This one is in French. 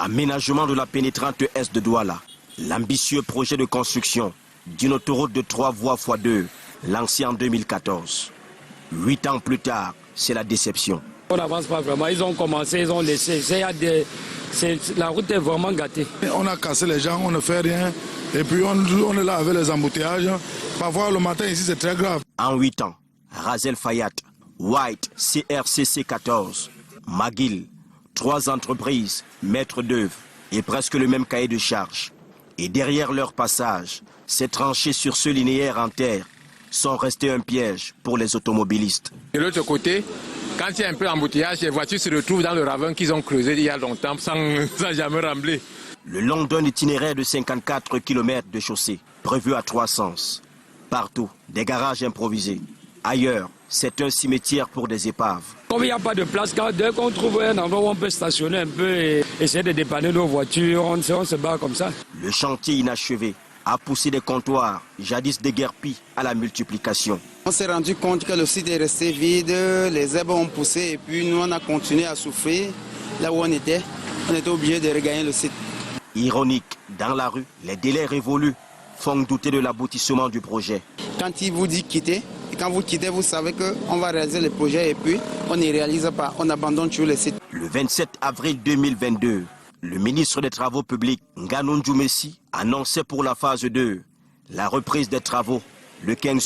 Aménagement de la pénétrante est de Douala. L'ambitieux projet de construction d'une autoroute de 3 voies x2, lancé en 2014. 8 ans plus tard, c'est la déception. On n'avance pas vraiment. Ils ont commencé, ils ont laissé. La route est vraiment gâtée. On a cassé les gens, on ne fait rien. Et puis on est là avec les embouteillages. Parfois le matin ici c'est très grave. En 8 ans, Razel Fayat, White, CRCC 14, McGill, 3 entreprises, maîtres d'œuvre et presque le même cahier de charges. Et derrière leur passage, ces tranchées sur ce linéaire en terre sont restées un piège pour les automobilistes. De l'autre côté, quand il y a un peu d'embouteillage, les voitures se retrouvent dans le ravin qu'ils ont creusé il y a longtemps sans jamais rembler. Le long d'un itinéraire de 54 km de chaussée, prévu à 3 sens. Partout, des garages improvisés. Ailleurs, c'est un cimetière pour des épaves. Comme il n'y a pas de place, dès qu'on trouve un endroit où on peut stationner un peu et essayer de dépanner nos voitures, on se bat comme ça. Le chantier inachevé a poussé des comptoirs, jadis déguerpis, à la multiplication. On s'est rendu compte que le site est resté vide, les herbes ont poussé et puis nous on a continué à souffrir. Là où on était obligé de regagner le site. Ironique, dans la rue, les délais révolus font douter de l'aboutissement du projet. Quand il vous dit quitter, et quand vous quittez, vous savez qu'on va réaliser le projet et puis on n'y réalise pas, on abandonne toujours le site. Le 27 avril 2022, le ministre des Travaux publics, Nganou Messi, annonçait pour la phase 2 la reprise des travaux le 15